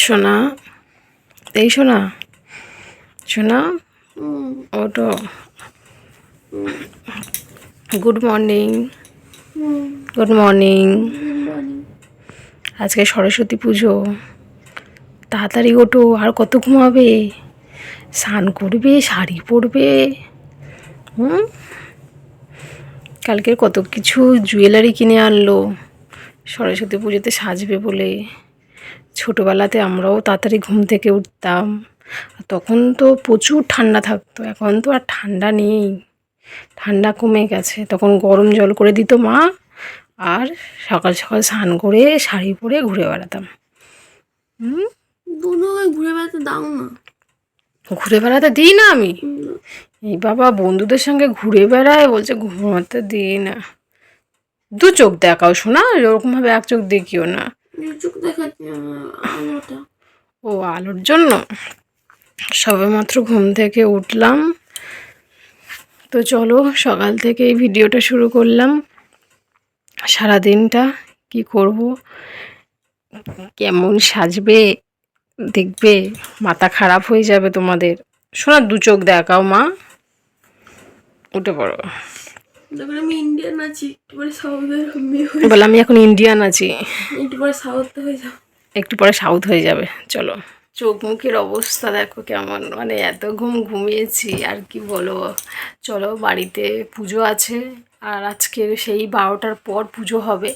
সোনা, এই সোনা, সোনা ওটো। Good morning. Good morning. আজকে সরস্বতী পুজো, তাড়াতাড়ি ওঠো। আর কত ঘুমাবে? স্নান করবে, শাড়ি পরবে। কালকের কত কিছু জুয়েলারি কিনে আনলো সরস্বতী পুজোতে সাজবে বলে। ছোটোবেলাতে আমরাও তাড়াতাড়ি ঘুম থেকে উঠতাম, তখন তো প্রচুর ঠান্ডা থাকতো। এখন তো আর ঠান্ডা নেই, ঠান্ডা কমে গেছে। তখন গরম জল করে দিত মা, আর সকাল সকাল স্নান করে শাড়ি পরে ঘুরে বেড়াতাম। ঘুরে বেড়াতে দাও না। ঘুরে বেড়াতে দিই না আমি? এই বাবা বন্ধুদের সঙ্গে ঘুরে বেড়ায়, বলছে ঘুমাতে দিই না। দু চোখ দেখাও শোনা, এরকমভাবে এক চোখ দেখিও না। চোখ দেখাচ্ছি আলোটা। ও আলোর জন্য। সবে মাত্র ঘুম থেকে উঠলাম, তো চলো সকাল থেকে এই ভিডিওটা শুরু করলাম। সারাদিনটা কি করব, কেমন সাজবে দেখবে, মাথা খারাপ হয়ে যাবে তোমাদের। শোনা দু চোখ দেখাও মা, উঠে পড়ো। আমি ইন্ডিয়ান আছি, একটু পরে সাউথের বলে আমি এখন ইন্ডিয়ান আছি, একটু পরে সাউথ হয়ে যাও। একটু পরে সাউথ হয়ে যাবে। চলো, চোখ মুখের অবস্থা দেখো কেমন, মানে এত ঘুমিয়েছি আর কি বলো। চলো, বাড়িতে পুজো আছে, আর আজকে সেই 12টার পর পুজো হবে।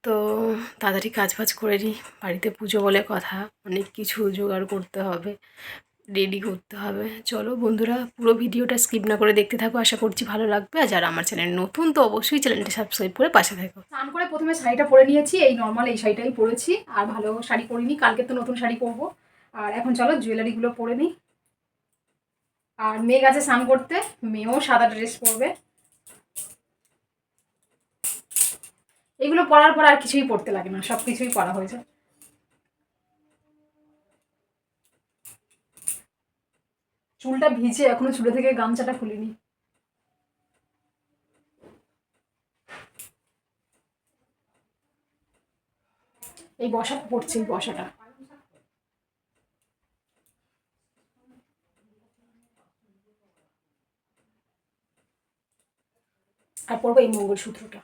তো তাড়াতাড়ি কাজ বাজ করে নিই, বাড়িতে পুজো বলে কথা, অনেক কিছু জোগাড় করতে হবে, রেডি করতে হবে। চলো বন্ধুরা, পুরো ভিডিওটা স্কিপ না করে দেখতে থাকো, আশা করছি ভালো লাগবে। আর যারা আমার চ্যানেল নতুন, তো অবশ্যই চ্যানেলটা সাবস্ক্রাইব করে পাশে থাকো। স্নান করে প্রথমে শাড়িটা পরে নিয়েছি, এই নর্মাল এই শাড়িটাই পরেছি, আর ভালো শাড়ি পরিনি, কালকে তো নতুন শাড়ি পরবো। আর এখন চলো জুয়েলারিগুলো পরে নিই। আর মেয়ে গেছে স্নান করতে, মেয়েও সাদা ড্রেস পরবে। এগুলো পরার পর আর কিছুই পরতে লাগে না, সব কিছুই পরা হয়ে যায়। চুলটা ভিজে, এখনো চুলে থেকে গামছাটা খুলিনি। এই বসাটা পড়ছে, এই বসাটা। আর পরবো এই মঙ্গলসূত্রটা।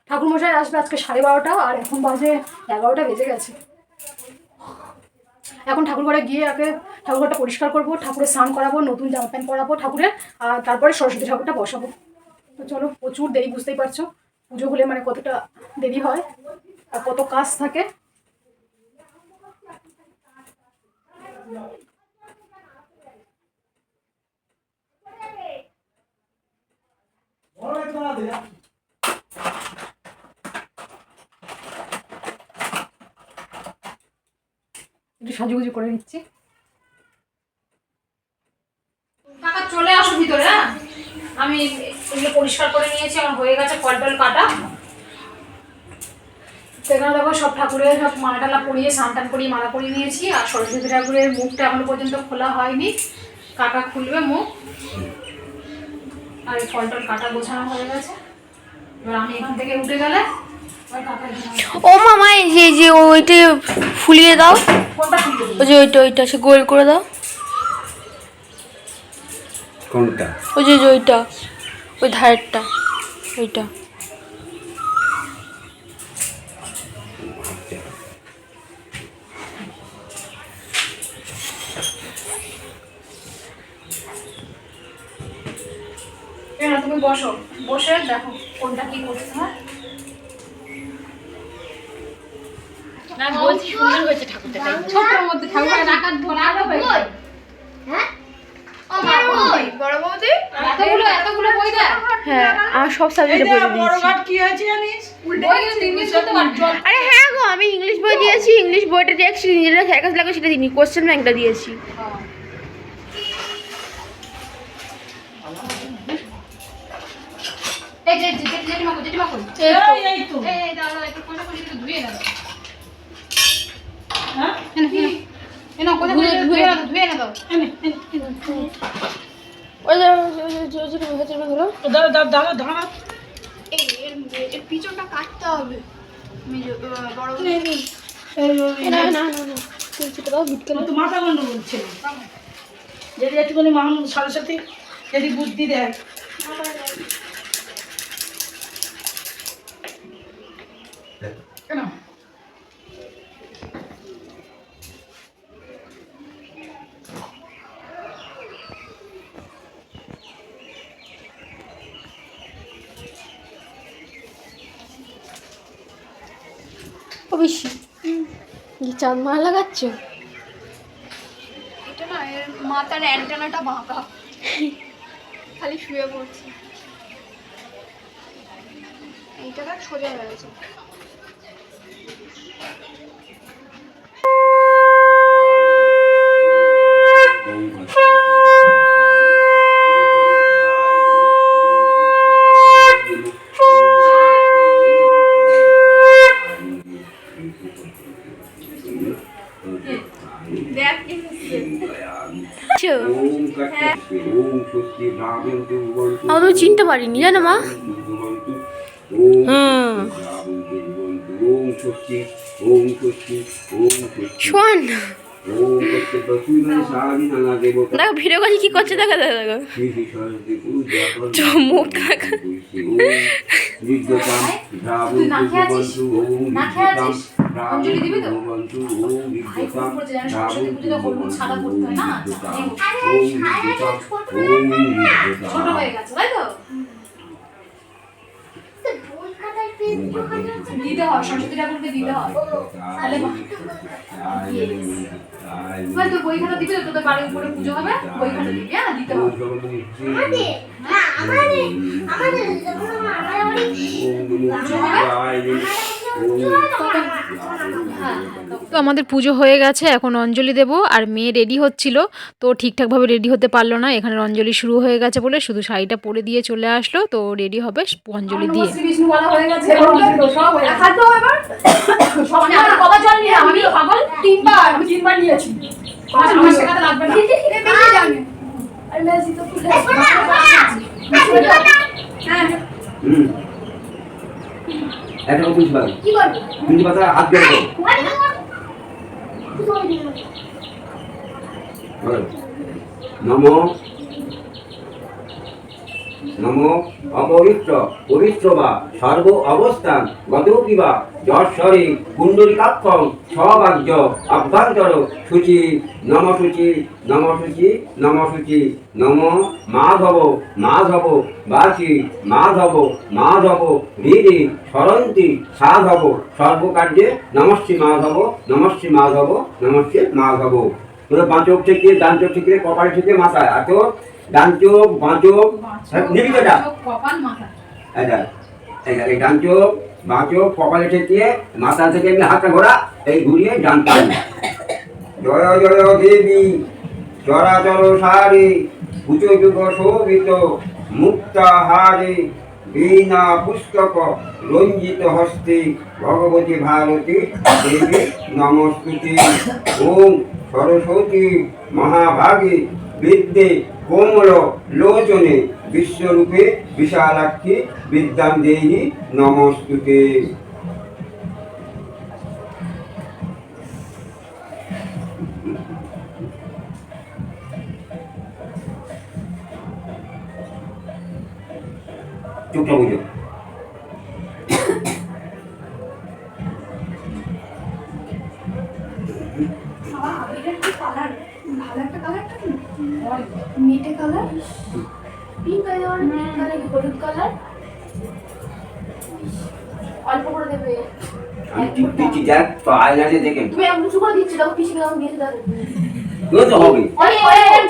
ঠাকুরমশাই আসবে আজকে 12:30, আর এখন বাজে 11টা বেজে গেছে। এখন ঠাকুর ঘরে গিয়ে আগে ঠাকুরঘরটা পরিষ্কার করবো, ঠাকুরের স্নান করাবো, নতুন জামা প্যান্ট পরাবো ঠাকুরের, আর তারপরে সরস্বতী ঠাকুরটা বসাবো। তো চলো, প্রচুর দেরি, বুঝতেই পারছো পুজো হলে মানে কতটা দেরি হয় আর কত কাজ থাকে। একটু সাজুগুজু করে নিচ্ছি। কাকা চলে আসো ভিতরে, আমি এগুলো পরিষ্কার করে নিয়েছি, আমার হয়ে গেছে ফল টল কাটা। সেখানে দেখো সব ঠাকুরের সব মালা টালা পরিয়ে, স্নান টান করিয়ে মালা পরিয়ে নিয়েছি। আর সরস্বতী ঠাকুরের মুখটা এখনো পর্যন্ত খোলা হয়নি, কাকা খুলবে মুখ। আর এই ফল টল কাটা গোছানো হয়ে গেছে, এবার আমি এখান থেকে উঠে গেলে ও মামা, এই যে ওইটা ফুলিয়ে দাও। কোনটা খুলবে? ওই যে ওইটা সে গোল করে দাও। কোনটা? ওই যে ওইটা, ওই ধারেরটা, ওইটা। তুমি বসো, বসে দেখো কোনটা কি করতে হয়। না বলছি সুন্দর হয়েছে ঠাকুরটা, তাই ছোটর মধ্যে ঠাকুর রাখা হয়েছে। হ্যাঁ ও মা বই, বড় বৌদি এতগুলো বই দেয়। হ্যাঁ, আর সব সাবজেক্টে বই দিয়েছি। বড় ঘাট কি হয়েছে জানিস? বই ইংলিশ করতে পারছো? আরে হ্যাঁ গো, আমি ইংলিশ বই দিয়েছি, ইংলিশ বইটা দেখছি, যেটা স্যাকাস লাগে সেটা দিইনি, কোশ্চেন ব্যাংকটা দিয়েছি। এই যে জেঠিমা কই, এই তো এই দাঁড়াও, একটু কোনটা কোনটা একটু ধুয়ে ধুয়ে না দাও। হ্যাঁ এনে কোথায় ধুয়ে না দাও। ওই ধরো দাঁড়া এর পিছনটা কাটতে হবে বড় না না না না ছোট দাও বিট তো মাথা গন্ড বলছে যদি একটুখানি মানুষ সাথে সাথে যদি বুদ্ধি দেয় কেন অবশ্যই চাঁদ মারা লাগাচ্ছ এটা না এর মাথার অ্যান্টেনাটা বাঁকা খালি শুয়ে পড়ছে এইটা দেখ সোজা হয়ে গেছে দেখ কি হচ্ছে আমি তো চিনতে পারিনি জানো মা শোন দেখো ভিডিও করছি কি করছে দেখো দেখো দেখো মুখ দেখা না খেয়ে আছিস অঞ্জলি দিবি তো ভাই ফোন করেছে জানিস সরস্বতী পুজোতে হলুদ সাদা করতে হয় না ছোট হয়ে গেছে তাই তো দিতে হয় সরস্বতী ঠাকুরকে দিতে হয় তাহলে তোর বইখানা দিবি তো তোদের বাড়ির উপরে পুজো হবে বইখানা দিবি হ্যাঁ দিতে হবে তো আমাদের পুজো হয়ে গেছে, এখন অঞ্জলি দেব। আর মেয়ে রেডি হচ্ছিল, তো ঠিকঠাকভাবে রেডি হতে পারলো না। এখানে অঞ্জলি শুরু হয়ে গেছে বলে শুধু শাড়িটা পরে দিয়ে চলে আসলো, তো রেডি হবে অঞ্জলি দিয়ে। বিষ্ণু বলা হয়ে গেছে সব হয়ে গেছে খাতো এবার সব না কত জল নিয়ে আমি পাগল তিনবার নিয়েছি আমার শেখাতে লাগবে না বেশি জানে আর মেজি তো খুলে হ্যাঁ একটা বুঝ পাই কি করব কিন্তু কথা হাত দিয়ে নমো নমো অপবিত্র পবিত্র বা সর্ব অবস্থান গত কিবা যশ্বরে কুণ্ডলিকাক্ষম সবাজ্য অভ্যন্তর সূচি নম সূচি নম সূচি নম সূচি নম মাধব মাধব বাসি মাধব মাধব হৃদি সরন্তি সাধব সর্বকার্যে নমশ্রী মাধব নমশ্রী মাধব নমশ্রী মাধব। তোর বাঁচক থেকে ডান চোখ থেকে কপাল থেকে মাথায় আর তোর ডান চোখ বাঁচক নিবিতটা কপাল মাথা আচ্ছা এই ডান চোখ বাঁচক কপালে থেকে মাথা থেকে এমনি হাতটা ঘোরা এই ঘুরিয়ে ডান পান জয় জয় দেবী চরাচর সারি উঁচু যুগ শোভিত মুক্তাহারি বীণা পুস্তক রঞ্জিত হস্তে ভগবতী ভারতী দেবী নমস্তুতি। ওম সরস্বতী মহাভাগী বিদ্যে কোমল লোচনে বিশ্বরূপে বিশালাক্ষী বিদ্যাং দেহি নমস্তুতে। চুপটা বুঝো আবিরের কি কালার ভালো একটা কালারটা মেটে কালার পিঙ্ক কালার হলুদ কালার অল্প করে দেবে দিচ্ছি দেখ তো আয়নাতে দেখে তুমি এক মুঠো করে দিচ্ছি দাও পিসি দাও দিয়ে দাও কেউ তো হবে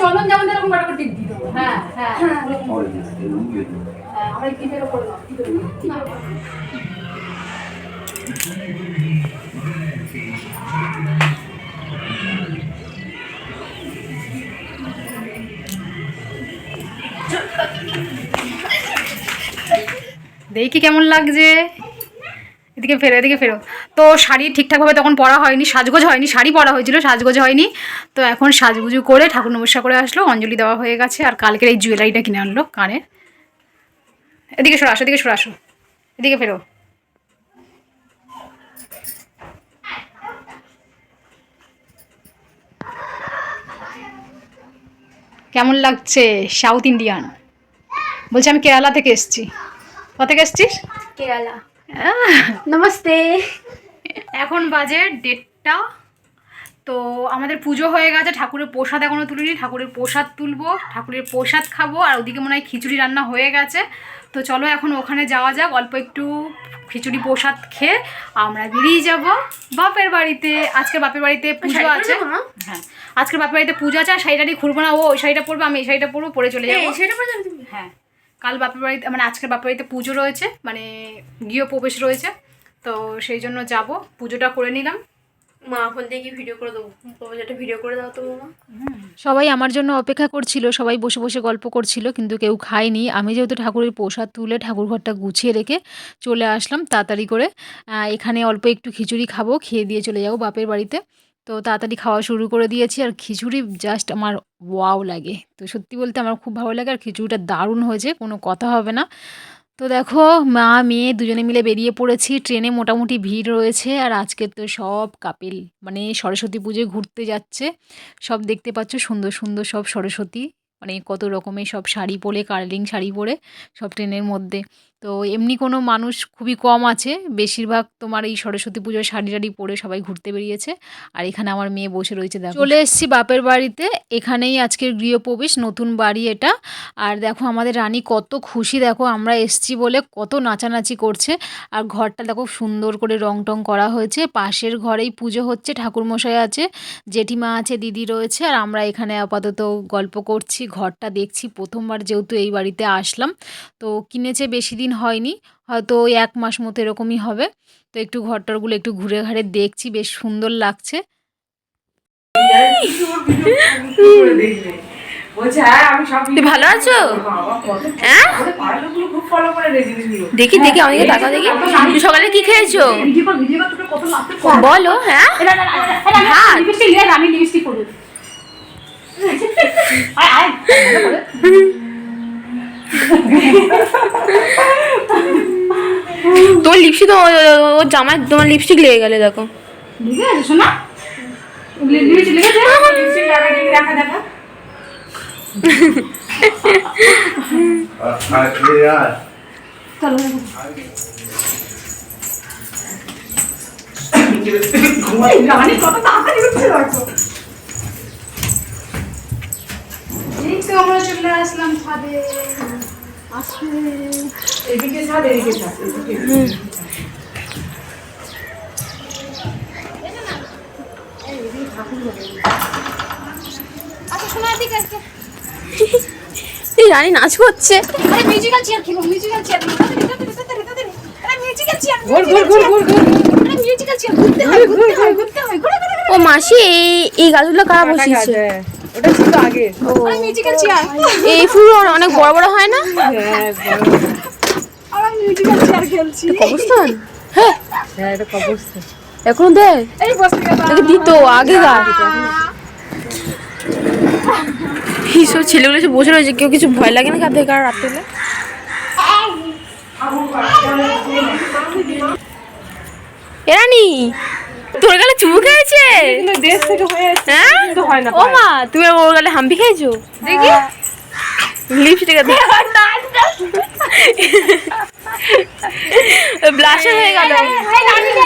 চন্দন যেমন এরকম কাটা করে দিয়ে দেবো হ্যাঁ হ্যাঁ হ্যাঁ আমরা টিপের উপরে দাও দেখি কেমন লাগছে। এদিকে ফেরো, এদিকে ফেরো। তো শাড়ি ঠিকঠাকভাবে তখন পরা হয়নি, সাজগোজ হয়নি, শাড়ি পরা হয়েছিল, সাজগোজ হয়নি। তো এখন সাজগুজু করে ঠাকুর নমস্কার করে আসলো, অঞ্জলি দেওয়া হয়ে গেছে। আর কালকের এই জুয়েলারিটা কিনে আনলো কানের। এদিকে সরে আসো, এদিকে সরে আসো, এদিকে ফেরো। কেমন লাগছে সাউথ ইন্ডিয়ান? বলছি আমি কেরালা থেকে এসেছি। কোথা থেকে এসছিস? কেরালা। নমস্তে। এখন বাজে 1:30। তো আমাদের পুজো হয়ে গেছে, ঠাকুরের প্রসাদ এখনও তুলিনি, ঠাকুরের প্রসাদ তুলবো, ঠাকুরের প্রসাদ খাবো। আর ওদিকে মনে হয় খিচুড়ি রান্না হয়ে গেছে। তো চলো এখন ওখানে যাওয়া যাক, অল্প একটু খিচুড়ি প্রসাদ খেয়ে আমরা বেরিয়ে যাব বাপের বাড়িতে। আজকে বাপের বাড়িতে পুজো আছে। হ্যাঁ, আজকে বাপের বাড়িতে পুজো আছে। আর শাড়িটা নিয়ে ঘুরবো না, ও ওই শাড়িটা পরবো, আমি এই শাড়িটা পরবো, পরে চলে যাবো। হ্যাঁ, কাল বাপের বাড়িতে মানে আজকের বাপের বাড়িতে পুজো রয়েছে, মানে গৃহপ্রবেশ রয়েছে। তো সেই জন্য যাব, পুজোটা করে নিলাম। মা ফোন থেকে কি ভিডিও করে দেবো? একটা ভিডিও করে দাও তো মামা। সবাই আমার জন্য অপেক্ষা করছিল, সবাই বসে বসে গল্প করছিল, কিন্তু কেউ খায়নি। আমি যেহেতু ঠাকুরের প্রসাদ তুলে ঠাকুর ঘরটা গুছিয়ে রেখে চলে আসলাম তাড়াতাড়ি করে। এখানে অল্প একটু খিচুড়ি খাবো, খেয়ে দিয়ে চলে যাবো বাপের বাড়িতে। তো তাড়াতাড়ি খাওয়া শুরু করে দিয়েছি। আর খিচুড়ি জাস্ট আমার ওয়াও লাগে, তো সত্যি বলতে আমার খুব ভালো লাগে। আর খিচুড়িটা দারুণ হয়েছে, কোনো কথা হবে না। তো দেখো মা মেয়ে দুজনে মিলে বেরিয়ে পড়েছি। ট্রেনে মোটামুটি ভিড় রয়েছে। আর আজকে তো সব কাপিল মানে সরস্বতী পুজোয় ঘুরতে যাচ্ছে। সব দেখতে পাচ্ছ সুন্দর সুন্দর সব সরস্বতী, মানে কত রকমের সব শাড়ি পরে, কালারিং শাড়ি পরে সব ট্রেনের মধ্যে। তো এমনি কোনো মানুষ খুবই কম আছে, বেশিরভাগ তোমার এই সরস্বতী পুজোর শাড়ি টাড়ি পরে সবাই ঘুরতে বেরিয়েছে। আর এখানে আমার মেয়ে বসে রয়েছে, দেখো। চলে এসেছি বাপের বাড়িতে, এখানেই আজকের গৃহপ্রবেশ, নতুন বাড়ি এটা। আর দেখো আমাদের রানী কত খুশি, দেখো আমরা এসছি বলে কত নাচানাচি করছে। আর ঘরটা দেখো সুন্দর করে রং টং করা হয়েছে। পাশের ঘরেই পুজো হচ্ছে, ঠাকুরমশাই আছে, জেঠিমা আছে, দিদি রয়েছে। আর আমরা এখানে আপাতত গল্প করছি, ঘরটা দেখছি। প্রথমবার যেহেতু এই বাড়িতে আসলাম, তো কিনেছে বেশি দিন হয়নি, হয়তো ওই 1 মাস মতো এরকমই হবে। তো একটু ঘরটারগুলো একটু ঘুরে ঘাড়ে দেখছি, বেশ সুন্দর লাগছে। তুই ভালো আছো? হ্যাঁ, দেখি দেখি আমাকে টাকা দেখি। তুই সকালে কি খেয়েছো বলো? হ্যাঁ, আমি লিপস্টিক করবো। তোমার লিপস্টিক তো ওর জামায় তোমার লিপস্টিক লেগে গেলে দেখো। লেগে আছে শোনা, লিপস্টিক লেগেছে, লিপস্টিক দেখা দেখা। এই তো আমরা চলে আসলাম ছাদে। আসলে এদিকে ছাদ, এদিকে ছাদ। আচ্ছা শোনা, ঠিক আছে। এই রানী নাচ করছে। আরে মিউজিক্যাল চেয়ার খেলো, মিউজিক্যাল চেয়ার। আরে মিউজিক্যাল চেয়ার, ঘুর ঘুর ঘুর ঘুর ঘুর। আরে মিউজিক্যাল চেয়ার ঘুরতে হয়, ঘুরতে হয়, ঘুরতে হয়। ঘুরে ঘুরে। ও মাসি, এই গাছগুলো কারা বসিয়েছে? ওটা ছিল আগে। আরে মিউজিক্যাল চেয়ার। এই ফুল অনেক বড় বড় হয় না? হ্যাঁ আরে মিউজিক্যাল চেয়ার খেলছি। কবরস্থান? হ্যাঁ, হ্যাঁ, এটা কবরস্থান। এখন দেখ এই বসে গেল। দেখি দিত আগে গা। এইসব ছেলেগুলো এসে বসে রয়েছে, কেউ কিছু ভয় লাগে না কাঁধে কার রাত্রে? এরানি তোর গালে চুমু খেয়েছে? দেশ থেকে হয়ে আসছে, হ্যাঁ, কিন্তু হয় না। ও মা, তুমি ওর গালে হাম্পি খেয়েছো? দেখি লিপস্টিক ব্লাশার হয়ে গেল।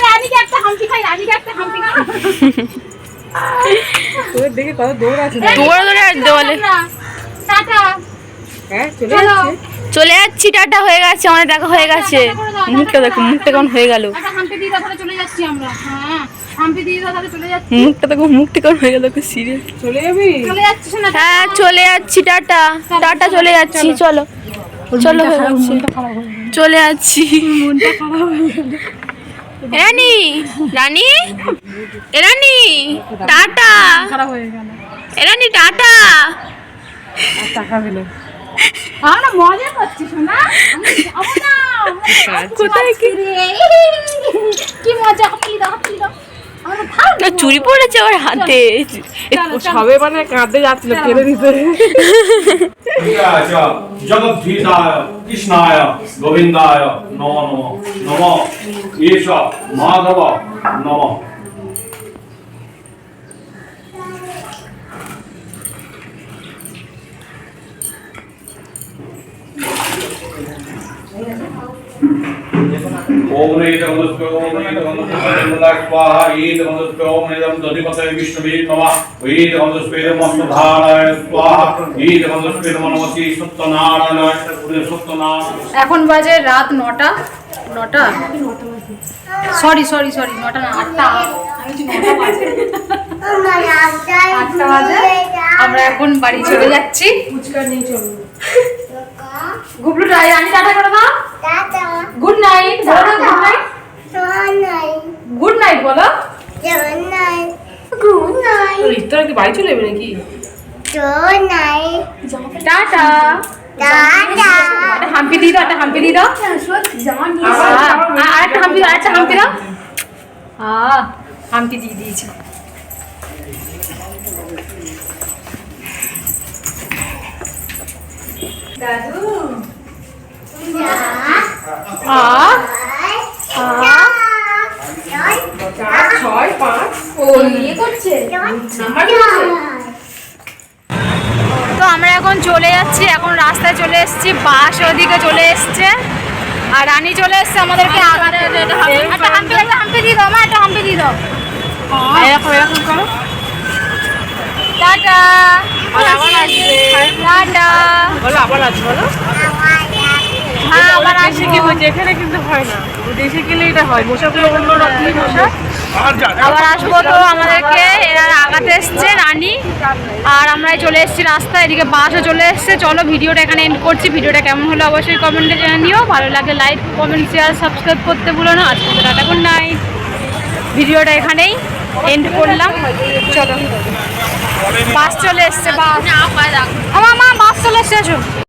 রানীকে একটা হাম্পি খাই, রানীকে একটা হাম্পি খাই। তোদের দেখে কত দৌড় আছে। দৌড়ে দৌড়ে আর দেওয়ালে। টাটা। হ্যাঁ, চলে যাচ্ছে। চলে যাচ্ছি, টাটা হয়ে গেছে, আমাদের দেখা হয়ে গেছে। মুখটা দেখো, মুখটা কেমন হয়ে গেল। একটা হাম্পি দিয়ে তাহলে চলে যাচ্ছি আমরা। হ্যাঁ, হাম্পি দিয়ে তাহলে চলে যাচ্ছি। মুখটা দেখো, মুখটা কেমন হয়ে গেল, সিরিয়াস। চলে যাবি? চলে যাচ্ছি শোনা। হ্যাঁ চলে যাচ্ছি, টাটা টাটা, চলে যাচ্ছি। চলো চলো, হয়ে গেছে, চলে যাচ্ছি। রানী, রানী, রানী টাটা, খারাপ হয়ে গেল। রানী টাটা। টাকা পেলো। আমরা মজা করছি শোনা, আমি যাবো না, কোথায় কি কি মজা, হাতলি দাও, হাতলি দাও। আমরা থাক না, চুরি পড়েছে ওর হাতে। সবে মানে কাঁদতে যাচ্ছিল কেঁদে দিতে। জগদ্ধিতায় কৃষ্ণায় গোবিন্দায় নমো নমো নমো এষ মাধব নমো। ओम नेतमनुष्य ओम नेतमनुष्य स्वाहा ईतमनुष्य ओम नेतम दधिपतये विष्णुवे नमः ईतमनुष्य मस्तधाराय स्वाहा ईतमनुष्य मनमति सत्यनारायणाय सत्यनारायण। এখন বাজে রাত 9টা, সরি 9টা না 8টা, আমি বলছি 9টা বাজে, 8টা বাজে। আমরা এখন বাড়ি চলে যাচ্ছি। ফুচকা নিয়ে চলবো। গুবলু রানী টাটা করে দাও, গুড নাইট বলো, গুড নাইট, গুড নাইট বলো, তোরা কি বাড়ি চলে যাবে নাকি? টাটা, একটা হাম্পি দিয়ে দাও, একটা হাম্পি দিয়ে দাও, আর একটা হাম্পি দাও। হাম্পি দিয়ে দিয়েছে। দাদু তো আমরা এখন চলে যাচ্ছি, এখন রাস্তায় চলে এসেছি, বাস ওদিকে চলে এসছে আর রানী চলে এসছে আমাদেরকে একটা হাম্পি দিয়ে দাও, একটা হাম্পি দিয়ে দাও। এরকম করো। Tata, tata. বলো আবার আজ বলো। হ্যাঁ আবার দেশে কি হয়েছে, এখানে কিন্তু হয় না, দেশে গেলে এটা হয়, মশাগুলো অন্য রকমই মশা। আবার আসবো। তো আমাদেরকে এরা আগাতে এসছে রানী, আর আমরাই চলে এসেছি রাস্তায়, এদিকে বাসও চলে এসছে। চলো ভিডিওটা এখানে এন্ড করছি। ভিডিওটা কেমন হলো অবশ্যই কমেন্টে জানিও, ভালো লাগে লাইক কমেন্ট শেয়ার সাবস্ক্রাইব করতে ভুলো না। আজকে টাটা, গুড নাইট। ভিডিওটা এখানেই এন্ড করলাম। চলো, বাস চলে এসছে, বাস, মা বাস চলে এসছে।